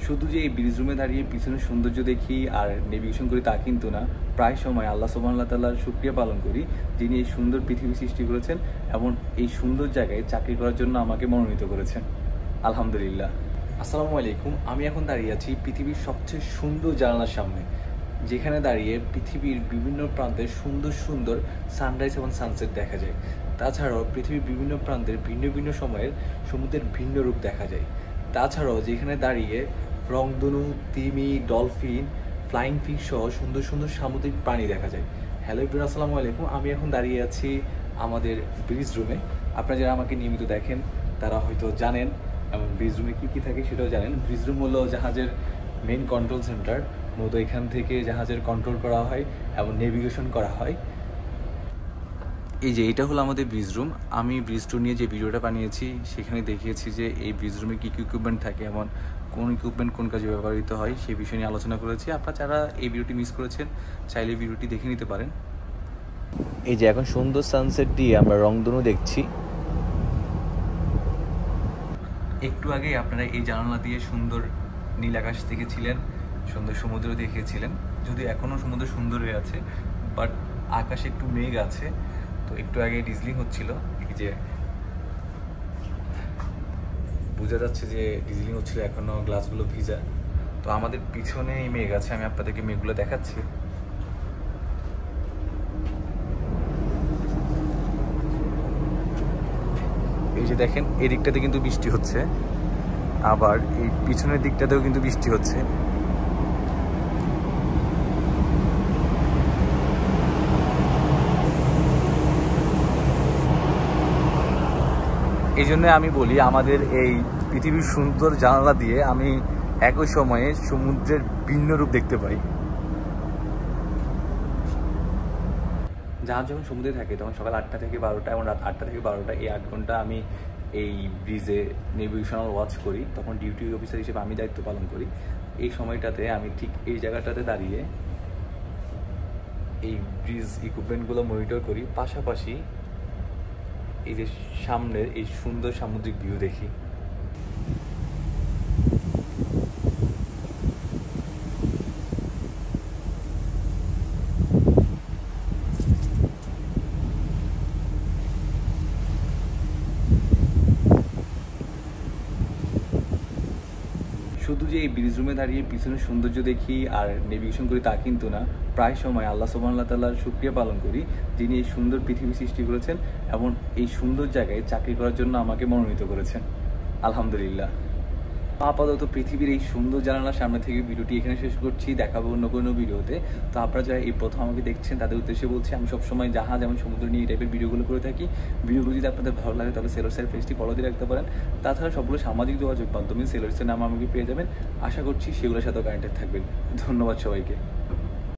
শুধু যে এই ব্রিজ রুমে দাঁড়িয়ে পিছনের সৌন্দর্য দেখি আর নেভিগেশন করি তা কিন্তু না, প্রায় সময় আল্লাহ সুবহানাহু তাআলার শুকরিয়া পালন করি যিনি এই সুন্দর পৃথিবী সৃষ্টি করেছেন এবং এই সুন্দর জায়গায় চাকরি করার জন্য আমাকে মনোনীত করেছেন। আলহামদুলিল্লাহ। আসসালামু আলাইকুম। আমি এখন দাঁড়িয়ে আছি পৃথিবীর সবচেয়ে সুন্দর জানালার সামনে, যেখানে দাঁড়িয়ে পৃথিবীর বিভিন্ন প্রান্তে সুন্দর সুন্দর সানরাইজ এবং সানসেট দেখা যায়। তাছাড়াও পৃথিবীর বিভিন্ন প্রান্তের ভিন্ন ভিন্ন সময়ের সমুদ্রের ভিন্ন রূপ দেখা যায়। তাছাড়াও যেখানে দাঁড়িয়ে রংধনু, তিমি, ডলফিন, ফ্লাইং ফিশ সহ সুন্দর সুন্দর সামুদ্রিক প্রাণী দেখা যায়। হ্যালো এভরিওয়ান, আসসালামু আলাইকুম। আমি এখন দাঁড়িয়ে আছি আমাদের ব্রিজ রুমে। আপনারা যারা আমাকে নিয়মিত দেখেন তারা হয়তো জানেন এবং ব্রিজ রুমে কী কী থাকে সেটাও জানেন। ব্রিজ রুম হলো জাহাজের মেইন কন্ট্রোল সেন্টার। মূলত এখান থেকে জাহাজের কন্ট্রোল করা হয় এবং নেভিগেশন করা হয়। এই যে এটা হলো আমাদের ব্রিজ রুম। আমি ব্রিজ রুম নিয়ে যে ভিডিওটা বানিয়েছি সেখানে দেখিয়েছি যে এই ব্রিজ রুমে কী কী ইকুইপমেন্ট থাকে এবং কোন ইকুইপমেন্ট কোন কাজে ব্যবহৃত হয় সেই বিষয় নিয়ে আলোচনা করেছি। আপনারা যারা এই ভিডিওটি মিস করেছেন চাইলে ভিডিওটি দেখে নিতে পারেন। এই যে এখন সুন্দর সানসেট দিয়ে আমরা রংধনু দেখছি। একটু আগেই আপনারা এই জানালা দিয়ে সুন্দর নীল আকাশ দেখেছিলেন, সুন্দর সমুদ্র দেখিয়েছিলেন। যদি এখনও সমুদ্র সুন্দর হয়ে আছে, বাট আকাশে একটু মেঘ আছে, তো একটু আগে ডিজলিং হচ্ছিল। এই যে বোঝা যাচ্ছে যে ডিজলিং হচ্ছিল, এখনও গ্লাসগুলো ভিজা। তো আমাদের পিছনে মেঘ আছে, আমি আপনাদেরকে মেঘগুলো দেখাচ্ছি। এই যে দেখেন, এই দিকটাতে কিন্তু বৃষ্টি হচ্ছে, আবার এই পিছনের দিকটাতেও কিন্তু বৃষ্টি হচ্ছে। এই জন্য আমি বলি আমাদের এই পৃথিবীর সুন্দর জানালা দিয়ে আমি একই সময়ে সমুদ্রের ভিন্ন রূপ দেখতে পাই। জাহাজ যখন সমুদ্রে থাকে তখন সকাল 8টা থেকে 12টা এবং রাত 8টা থেকে 12টা, এই 8 ঘন্টা আমি এই ব্রিজে নেভিগেশনাল ওয়াচ করি। তখন ডিউটি অফিসার হিসেবে আমি দায়িত্ব পালন করি। এই সময়টাতে আমি ঠিক এই জায়গাটাতে দাঁড়িয়ে এই ব্রিজ ইকুইপমেন্টগুলো মনিটর করি, পাশাপাশি এই যে সামনের এই সুন্দর সামুদ্রিক ভিউ দেখি। শুধু যে এই ব্রিজ রুমে দাঁড়িয়ে পিছনের সৌন্দর্য দেখি আর নেভিগেশন করি তা কিন্তু না, প্রায় সময় আল্লাহ সুবহানাহু তাআলার শুকরিয়া পালন করি যিনি এই সুন্দর পৃথিবী সৃষ্টি করেছেন এবং এই সুন্দর জায়গায় চাকরি করার জন্য আমাকে মনোনীত করেছেন। আলহামদুলিল্লাহ। আপাতত পৃথিবীর এই সুন্দর জানালার সামনে থেকে ভিডিওটি এখানে শেষ করছি। দেখাবো অন্য কোনো ভিডিওতে। তো আপনারা যারা এই প্রথম আমাকে দেখছেন তাদের উদ্দেশ্যে বলছি, আমি সবসময় জাহাজ এবং সমুদ্র নিয়ে এই টাইপের ভিডিওগুলো করে থাকি। ভিডিওগুলো যদি আপনাদের ভালো লাগে তাহলে সেলরসের পেজটি ফলো দিয়ে রাখতে পারেন। তাছাড়া সবগুলো সামাজিক যোগাযোগ মাধ্যমে সেলরসের নাম আমাকে পেয়ে যাবেন। আশা করছি সেগুলোর সাথেও কানেক্টেড থাকবেন। ধন্যবাদ সবাইকে।